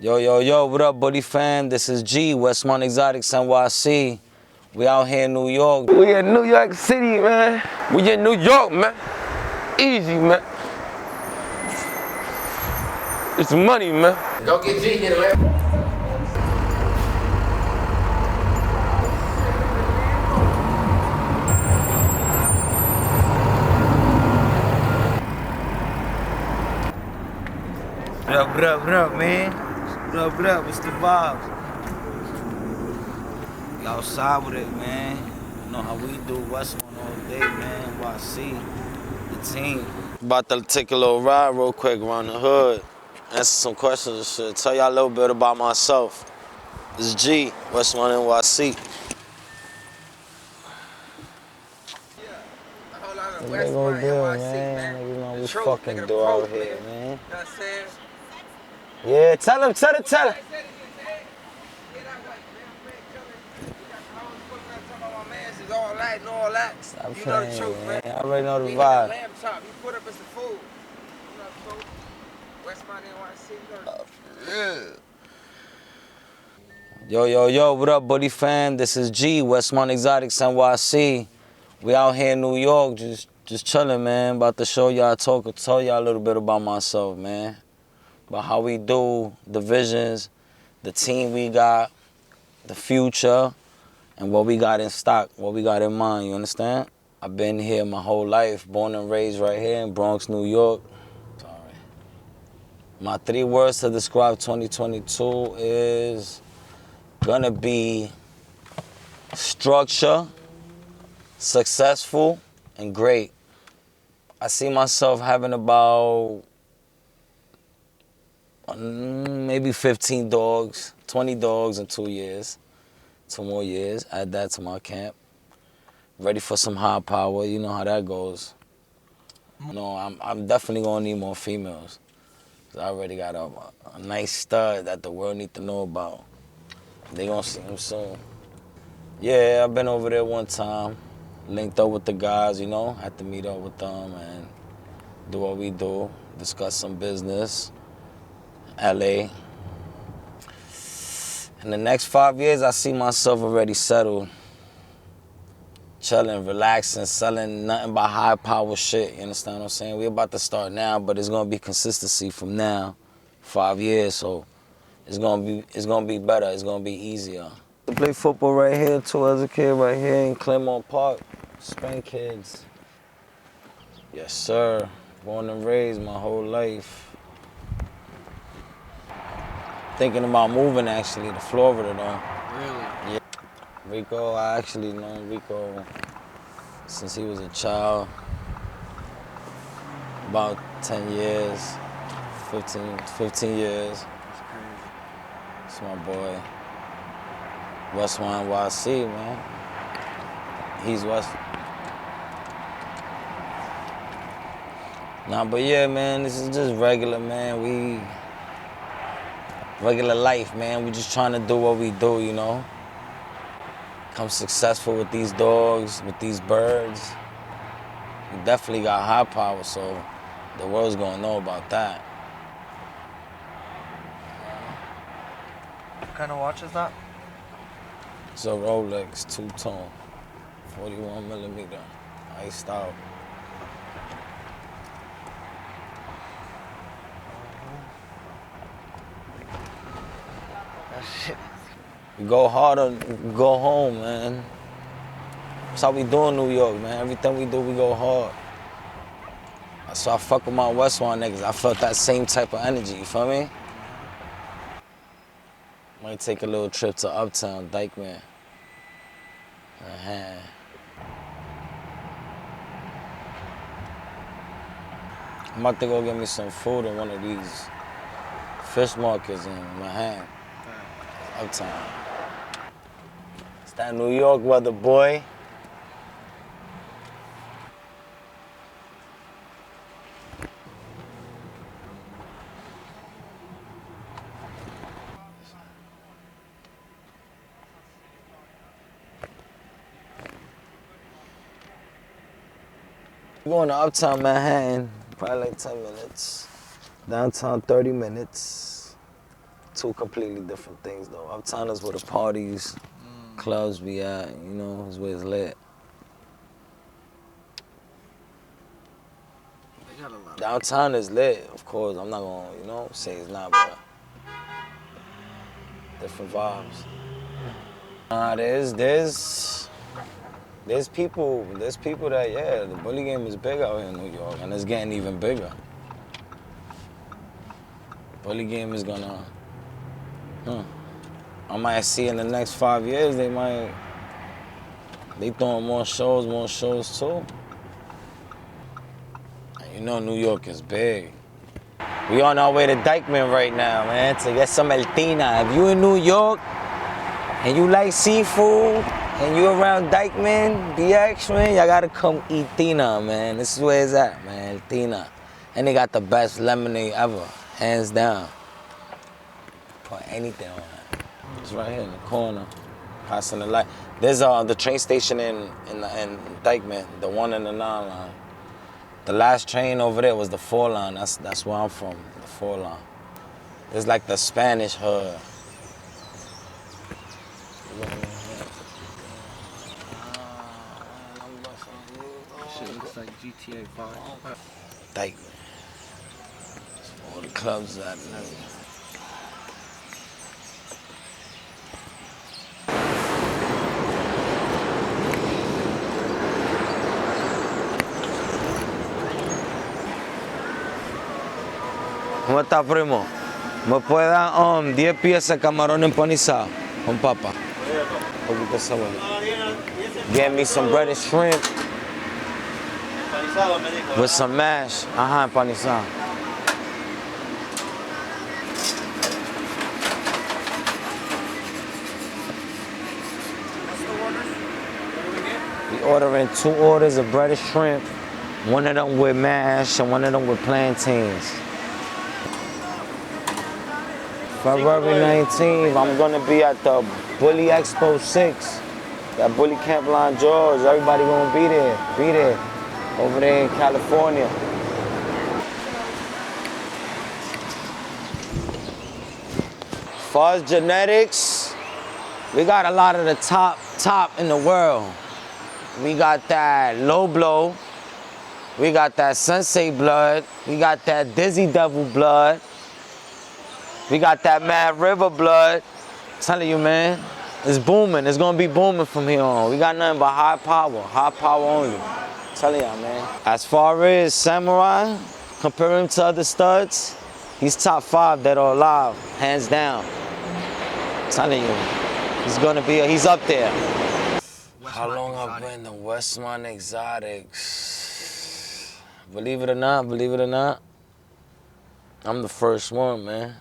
Yo, yo, yo, what up, buddy fam? This is G, Westmont Exotics, NYC. We out here in New York. We in New York City, man. We in New York, man. Easy, man. It's money, man. Go get G here, man. What up, man? What up? What's the vibes? We outside with it, man. You know how we do Westmont all day, man. NYC, the team. About to take a little ride real quick around the hood. Answer some questions and shit. Tell y'all a little bit about myself. This is G, Westmont NYC. What they gonna do, man? You know we fucking do out here, man. You know what I'm saying? Yeah, tell him. Stop playing, man. I already know the vibe. Laptop. You put up as the food. You know, Westmont NYC. Yo, what up, buddy fam? This is G, Westmont Exotics, NYC. We out here in New York, just chilling, man. About to tell y'all a little bit about myself, man. About how we do, the visions, the team we got, the future, and what we got in stock, what we got in mind, you understand? I've been here my whole life, born and raised right here in Bronx, New York. Sorry. My 3 words to describe 2022 is gonna be structure, successful, and great. I see myself having about maybe 15 dogs, 20 dogs in 2 years. 2 more years, add that to my camp. Ready for some high power, you know how that goes. No, I'm definitely gonna need more females. I already got a nice stud that the world need to know about. They gonna see him soon. Yeah, I've been over there one time, linked up with the guys, you know, had to meet up with them and do what we do, discuss some business. LA. In the next 5 years, I see myself already settled, chilling, relaxing, selling nothing but high power shit. You understand what I'm saying? We're about to start now, but it's gonna be consistency from now, 5 years. So it's gonna be better. It's gonna be easier. I play football right here too as a kid, right here in Claremont Park, Spain kids. Yes, sir. Born and raised my whole life. Thinking about moving actually to Florida though. Really? Yeah. Rico, I actually known Rico since he was a child. About 10 years, 15 years. That's crazy. That's my boy. Westmont NYC, man. He's West. Nah, but yeah, man, this is just regular, man. Regular life, man. We just trying to do what we do, you know? Become successful with these dogs, with these birds. We definitely got high power, so the world's gonna know about that. What kind of watch is that? It's a Rolex two-tone, 41 millimeter, iced out. That shit. We go hard or go home, man. That's how we do in New York, man. Everything we do, we go hard. So I fuck with my Westmont niggas. I felt that same type of energy, you feel me? Might take a little trip to Uptown, Dykeman. I'm about to go get me some food in one of these fish markets in Manhattan. Uptown. It's that New York weather, boy. We're going to Uptown Manhattan, probably like 10 minutes. Downtown 30 minutes. two completely different things, though. Uptown is where the parties, clubs be at, you know, is where it's lit. They got a lot. Downtown is lit, of course. I'm not gonna, you know, say it's not, but different vibes. There's people that, yeah, the bully game is big out here in New York, and it's getting even bigger. Bully game is gonna, I might see in the next 5 years, they throwing more shows too. And you know New York is big. We on our way to Dykeman right now, man, to get some El Tina. If you in New York and you like seafood and you around Dykeman, BX, man, y'all gotta come eat Tina, man. This is where it's at, man, El Tina. And they got the best lemonade ever, hands down. Put anything on it. It's right here in the corner, passing the light. There's the train station in Dykeman, the one in the 9 line. The last train over there was the 4 line. That's where I'm from, the 4 line. It's like the Spanish hood. Shit looks like GTA 5. Dykeman. All the clubs at and everything. ¿Cómo está, primo? ¿Me puede dar 10 piezas de camarón empanizado con papa? Un poquito de cebolla. Get me some bread and shrimp with some mash. Ajá, empanizado. We ordering 2 orders of bread and shrimp, one of them with mash and one of them with plantains. February 19th, I'm gonna be at the Bully Expo 6, that Bully Camp Line George. Everybody gonna be there, over there in California. As far as genetics, we got a lot of the top in the world. We got that low blow, we got that Sensei blood, we got that Dizzy Devil blood. We got that Mad River blood. I'm telling you, man, it's booming. It's gonna be booming from here on. We got nothing but high power only. I'm telling y'all, man. As far as Samurai, compare him to other studs, he's top 5 that are alive, hands down. I'm telling you, he's up there. How long I've been to Westmont Exotics? Believe it or not, I'm the first one, man.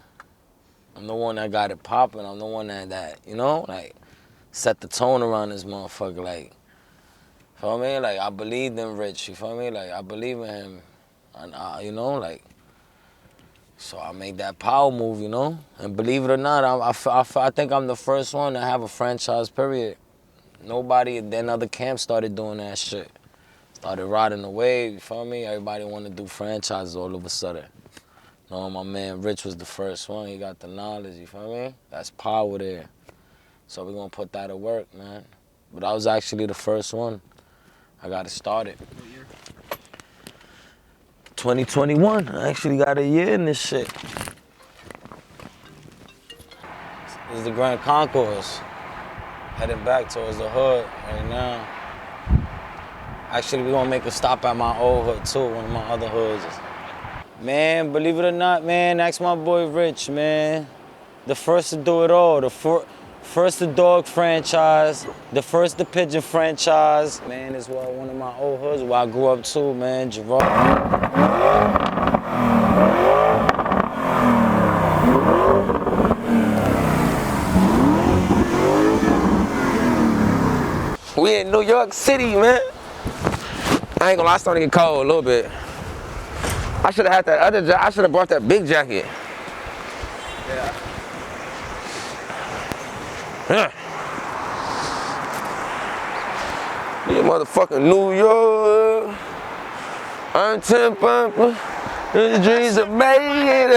I'm the one that got it popping. I'm the one that you know, like, set the tone around this motherfucker. Like, feel me? Like, I believed in Rich. You feel me? Like, I believe in him, and you know, like, so I made that power move, you know. And believe it or not, I think I'm the first one to have a franchise. Period. Nobody, then other camps started doing that shit. Started riding the wave. You feel me? Everybody wanted to do franchises all of a sudden. No, my man Rich was the first one. He got the knowledge, you feel me? That's power there. So we're gonna put that to work, man. But I was actually the first one. I got it started. What year? 2021. I actually got a year in this shit. This is the Grand Concourse. Heading back towards the hood right now. Actually, we're gonna make a stop at my old hood too, one of my other hoods. Man, believe it or not, man, ask my boy Rich, man. The first to do it all. The first the dog franchise, the first the pigeon franchise. Man, it's one of my old hoods where I grew up too, man, Gerard. We in New York City, man. I ain't gonna lie, it's starting to get cold a little bit. I should have had that other jacket. I should have brought that big jacket. Yeah. Yeah, motherfucking New York. I'm 10 pumping. The dreams are made.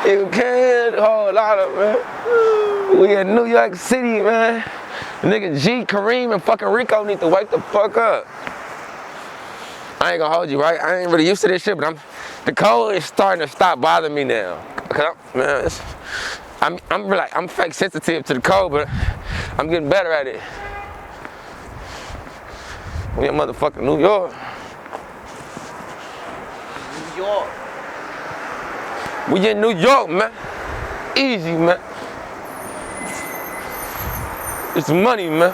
You can't hold out of man. We in New York City, man. Nigga G, Kareem, and fucking Rico need to wake the fuck up. I ain't gonna hold you, right? I ain't really used to this shit, but the cold is starting to stop bothering me now. Man, I'm fake sensitive to the cold, but I'm getting better at it. We in motherfucking New York. New York. We in New York, man. Easy, man. It's money, man.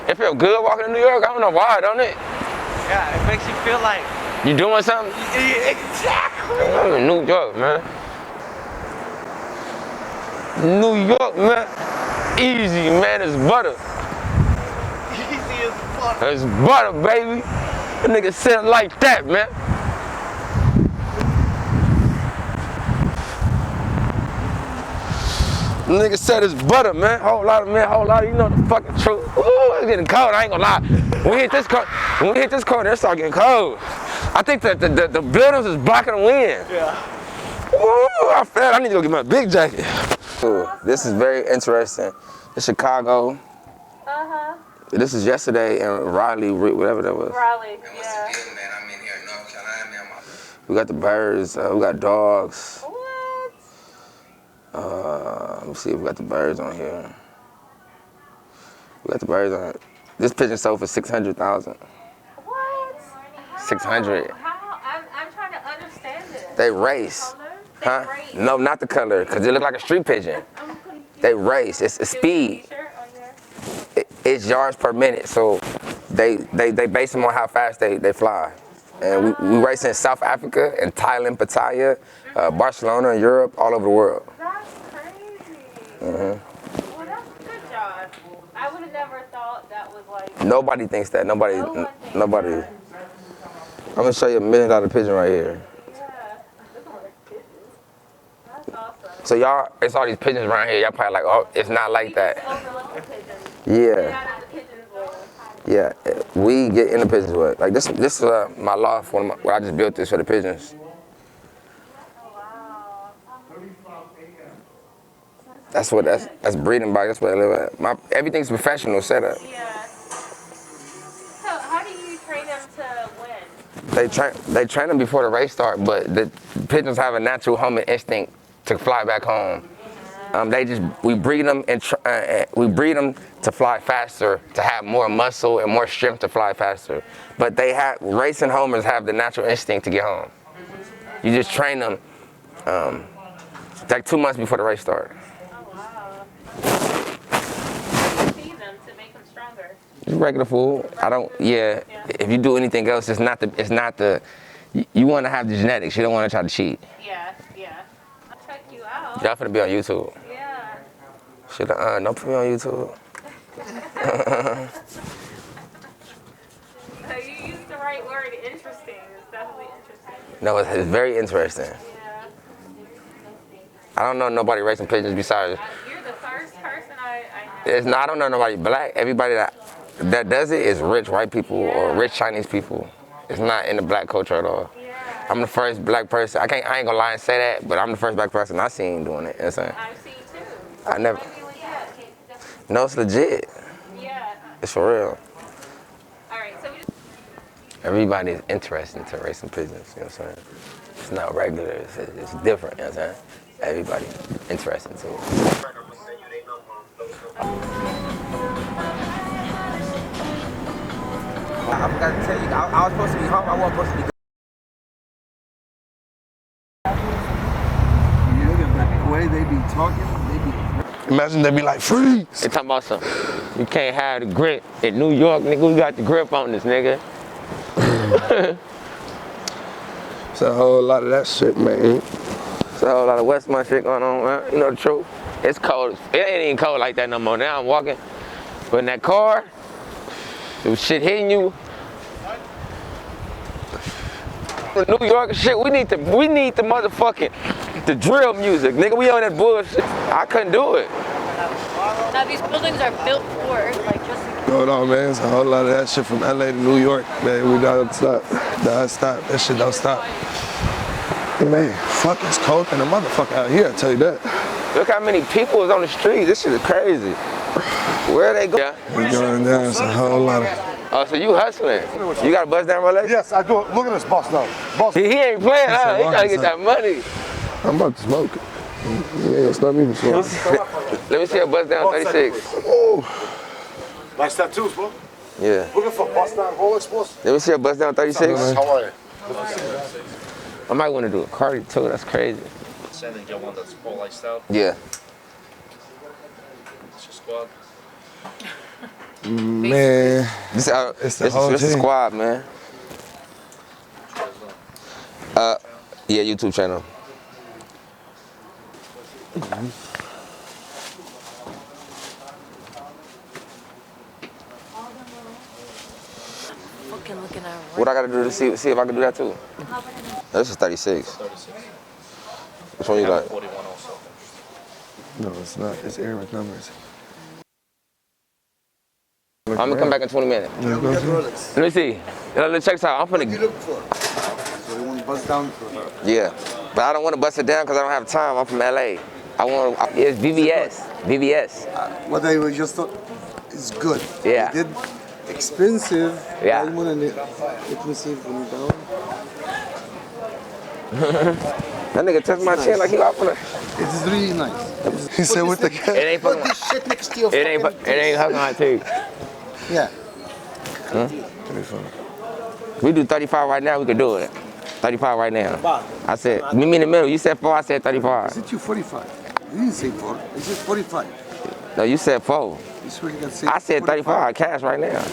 It feels good walking in New York. I don't know why, don't it? Yeah, it makes you feel like You doing something? exactly. I'm in New York, man. New York, man. Easy, man. It's butter. Easy as fuck. It's butter, baby. That nigga said it like that, man. Nigga said it's butter, man. Whole lot, you know the fucking truth. Ooh, it's getting cold, I ain't gonna lie. When we hit this corner, it start getting cold. I think that the buildings is blocking the wind. Yeah. Ooh, I need to go get my big jacket. Ooh, this is very interesting. It's Chicago. Uh-huh. This is yesterday in Raleigh, whatever that was. Raleigh, yeah. I'm in here in North Carolina, man. We got the birds, we got dogs. What? Let me see if we got the birds on here. We got the birds on it. This pigeon sold for $600,000. What? 600. How? I'm trying to understand this. They race. Color? They Huh? race. No, not the color, because they look like a street pigeon. I'm confused. They race. It's speed. T-shirt on there? It's yards per minute, so they base them on how fast they fly. And we race in South Africa and Thailand, Pattaya, Barcelona, and Europe, all over the world. That's crazy. Mm-hmm. Well, that's a good job. I would have never thought that was like... Nobody thinks that. Nobody. No one thinks Nobody. that. I'm gonna show you $1 million pigeon right here. Yeah. That's awesome. So y'all, it's all these pigeons around here. Y'all probably like, oh, it's not like that. Overlook the pigeons. Yeah. Not in the pigeons world. Yeah, we get in the pigeons with. Like this is my loft. I just built this for the pigeons. Oh, wow. That's breeding box. That's where I live at. Everything's professional setup. Yeah. So how do you train them to win? They train them before the race start, but the pigeons have a natural homing instinct to fly back home. We breed them to fly faster, to have more muscle and more strength to fly faster. But racing homers have the natural instinct to get home. You just train them like 2 months before the race start. Oh, wow. What do you feed them to make them stronger? Just regular food. Yeah. If you do anything else, you want to have the genetics. You don't want to try to cheat. Yeah. I'll check you out. Y'all finna be on YouTube. Yeah. Don't put me on YouTube. So you used the right word, interesting. It's definitely interesting. No, it's very interesting. Yeah. I don't know nobody racing pigeons besides. You're the first person I know. I don't know nobody black. Everybody that does it is rich white people or rich Chinese people. It's not in the black culture at all. Yeah. I'm the first black person. I ain't gonna lie and say that, but I'm the first black person I seen doing it. You know what I'm saying? I've seen too. I never. Might be legit. No, it's legit. Yeah. It's for real. All right. So we just. Everybody is interested to racing pigeons. You know what I'm saying? It's not regular. It's different. You know what I'm saying? Everybody interested to it. I forgot to tell you, I was supposed to be home. I wasn't supposed to be. The way they be talking, Imagine they be like, freeze! They talking about something. You can't have the grip. In New York, nigga, we got the grip on this, nigga. it's a whole lot of that shit, man. It's a whole lot of Westmont shit going on, man. You know the truth. It's cold. It ain't even cold like that no more. Now I'm walking. But in that car, there shit hitting you. New York and shit, we need the motherfucking, the drill music. Nigga, we on that bullshit. I couldn't do it. Now these buildings are built for, like, just. going on, man? It's a whole lot of that shit from LA to New York, man. We don't stop. Don't stop. That shit don't stop. Man, fuck, it's cold than a motherfucker out here, I tell you that. Look how many people is on the street. This shit is crazy. Where are they going? We're going down. It's a whole lot of... Oh, so you hustling. You got a bust down Rolex? Yes, I do. Look at this boss now. Boss. He ain't playing, huh? He trying to get that money. I'm about to smoke it. Yeah, it's not me to smoke. Let me see a bust down 36. Oh. Nice tattoos, bro. Yeah. Looking for bust down Rolex, boss. Let me see a bust down 36. How are you? I might want to do a Cardi too. That's crazy. Sending you one that's pro lifestyle. Yeah. It's your squad. Man. This It's the whole the team. squad, man. Yeah, YouTube channel. Fucking looking at What I gotta do to see if I can do that too? This is 36. 36. Which one you got? 41 also. No, it's not. It's Arabic numbers. I'm gonna come back in 20 minutes. Let me see. Let's check this out. I'm What do finna. you look for? So you want to bust down for her? Yeah, but I don't want to bust it down because I don't have time. I'm from LA. I want. It's VVS. VVS. What I just thought is good. Yeah. They did expensive. Yeah. Let me see when you down. That nigga touched my chin like he off on it. It is really nice. He said with the It ain't Put fucking. this shit next to your It ain't. fucking It ain't hugging my teeth. Yeah. We do 35 right now. We could do it. 35 right now. I said, meet me in the middle. You said 4. I said 35. Is it you 45? You didn't say 4. Is it 45? No, you said 4. You swear you can say I said 35 cash right now.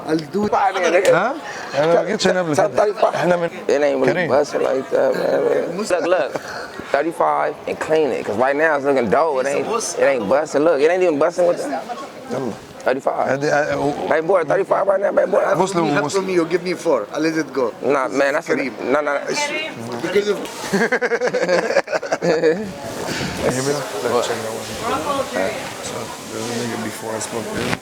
I'll do it. ها؟ انا ما جيتش هنا قبل Tell كده. 35. احنا من It ain't really Kareem. busting like that, man. Look, 35 and clean it. Cause right now it's looking dull. It ain't busting. Look, it ain't even busting with that. 35. Baby boy, 35 right now, baby boy. مسلم You have ومسلم. from me, you give me 4. I'll let it go. Nah, man, that's Kareem. No. Because of Hear me? Let's check that one. So, there's a nigga before I spoke to him.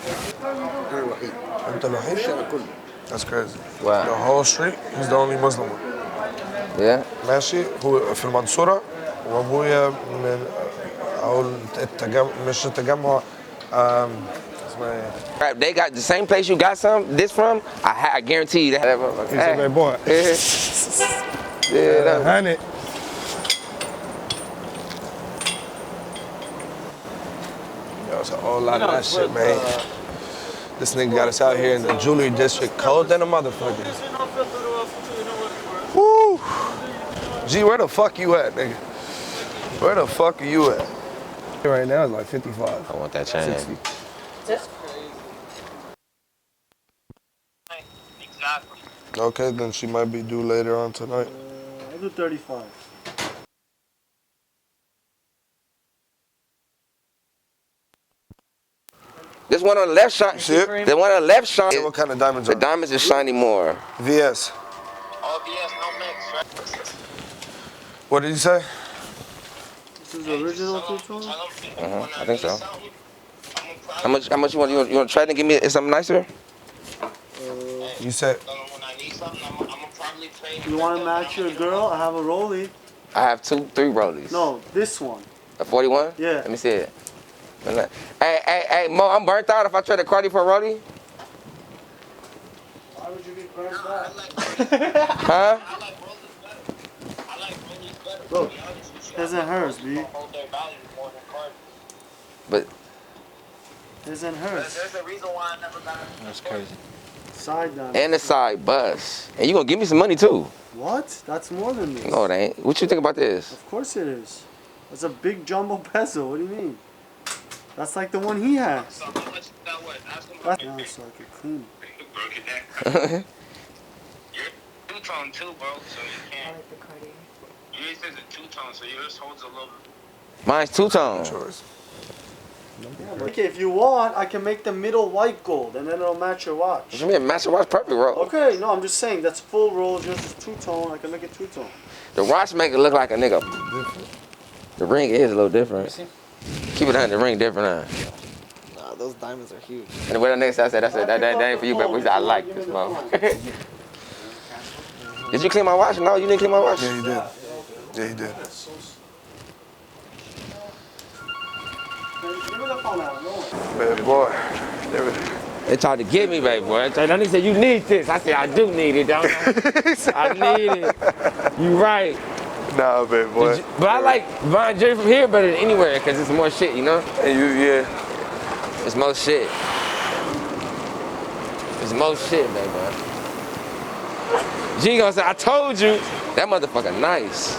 أنا الوحيد. انت الوحيد؟ الشارع كله. That's crazy. Wow. The whole street, he's the only Muslim one. Yeah. ماشي هو في المنصورة وابويا من او مش التجمع اسمها ايه؟ Right, they got the same place you got this from. I guarantee you that. He said, "Hey, boy." Yeah. هاني Yo, it's a whole lot of that shit, man. This nigga got us out here in the jewelry district, cold than a motherfucker. Woo! G, where the fuck you at, nigga? Where the fuck are you at? Right now it's like 55. I want that chain. 60. Okay, then she might be due later on tonight. I'll do 35. This one on the left shine. See it? The one on the left shine. What kind of diamonds The are diamonds is shining more. VS. All BS, no mix, right? What did you say? This is the original two-tone? I think so. How much you want? You want to try to give me something nicer? You said When I need something, I'm probably playing. You want to match your girl? I have a rollie. I have 3 rollies. No, this one. A 41? Yeah. Let me see it. Hey, Mo, I'm burnt out if I trade a Cardi for a rollie. Why would you be burnt out? Huh? I like Rollies better. Look, his and hers, B. Hold their value more than Cardi. But His and hers. There's a reason why I never got it. That's crazy. Side down. and the side bus. And you gonna give me some money too. What? That's more than this. No, it ain't. What you think about this? Of course it is. That's a big jumbo peso. What do you mean? That's like the one he has. So how much that was? Ask them That's yeah, so I could clean it. broke it down. You're two-tone too, bro, so you can't. Yours is a two-tone, so yours holds a little. Mine's two-tone. Okay, if you want, I can make the middle white gold, and then it'll match your watch. What you mean? Master watch perfect, bro. Okay, no, I'm just saying that's full roll, just two-tone. I can make it two-tone. The watch make it look like a nigga. The ring is a little different. Keep it on the ring different, huh? Oh, those diamonds are huge. And what the nigga said, that ain't for you, baby. He said, I like this, motherfucker. Did you clean my watch? No, you didn't clean my watch? Yeah, he did. Yeah, he did. Baby boy. They tried to get me, baby boy. That nigga said, you need this. I said, I do need it, don't I? I need it. You right. Nah, baby boy. But I like buying jewelry from here better than anywhere because it's more shit, you know? And yeah. It's more shit. It's more shit, baby boy. G gonna say, I told you, that motherfucker nice.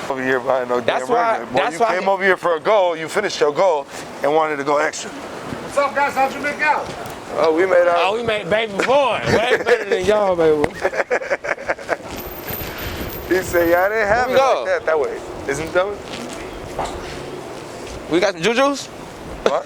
Over here buying no That's damn why- regular. Boy, that's you why came over here for a goal, you finished your goal, and wanted to go extra. What's up, guys? How'd you make out? Oh, we made out. Oh, we made baby boy. Way better than y'all, baby boy. He said, yeah, I didn't have Where it we like that way. Isn't that way? We got some jujus? What?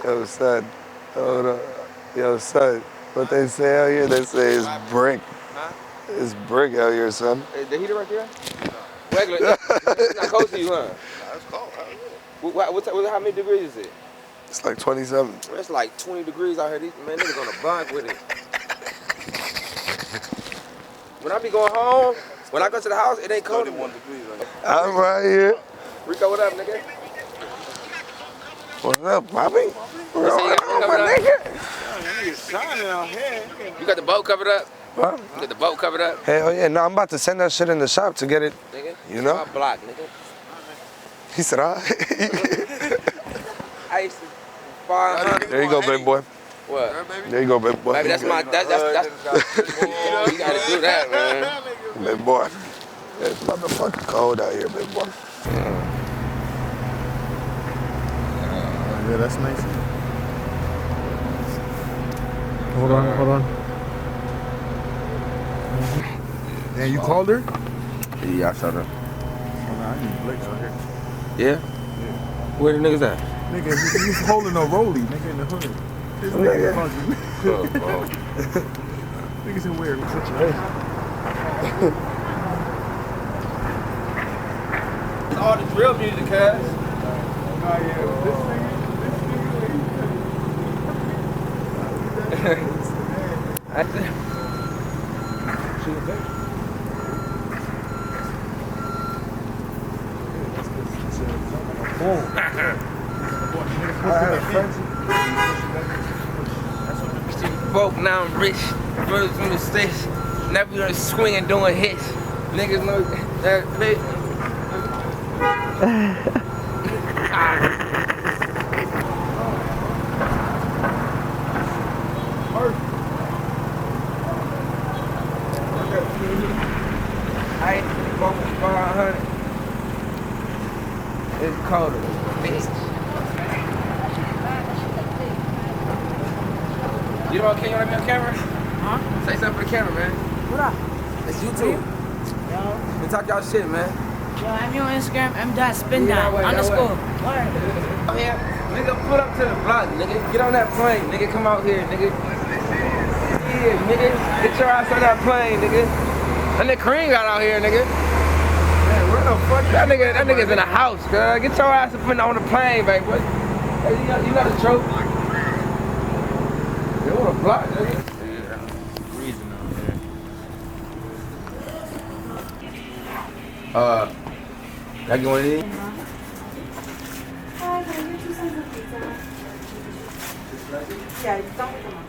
Yo, son. Hold up. Yo, son. What they say out here? They say it's brick. It's brick out here, son. The heater right there? Regular. It's not cold to you, huh? That's cold. How many degrees is it? It's like 27. It's like 20 degrees out here. These man niggas on the bunk with it. When I be going home, when I go to the house, it ain't cold anymore. I'm right here. Rico, what up, nigga? What's up, Bobby? Bro, What up, my nigga? You got the boat covered up? Huh? You got the boat covered up? Hell yeah. No, I'm about to send that shit in the shop to get it. Nigga? You know? My block, nigga. He said, all right. I used to 500. There you go, baby boy. What? There you go, baby boy. Maybe that's my, that's you gotta do that, man. Baby boy. It's motherfucking cold out here, baby boy. Yeah, that's nice. Hold on. Yeah, you called her? Yeah, I shut her. Oh, nah, I need Blake out here. Yeah? Where the niggas at? Nigga, you holding a rollie, nigga, in the hood. This nigga called you. Niggas in weird situation. All the drill music, cuz. Oh, yeah, this nigga Broke, now I'm rich. Brothers from the sticks. Never gonna swing and doing hits. Niggas know that bitch. I ain't fucking 500. It's colder, bitch. You know what? Can you let me on camera? Huh? Say something for the camera, man. What up? It's YouTube. Yo. We talk y'all shit, man. Yo, I'm on Instagram, M.Spin that Yeah, underscore. Come here, nigga, put up to the block, nigga. Get on that plane, nigga. Come out here, nigga. Yeah, nigga. Get your ass on that plane, nigga. That nigga Kareem got out here, nigga. Man, where the fuck? That nigga's in the house, girl. Get your ass up on the plane, baby. What? Hey, you got a trophy? You want a block, nigga? freezing out there. Can I get one of these? Hi, can I get you some pizza? Yeah, don't come on.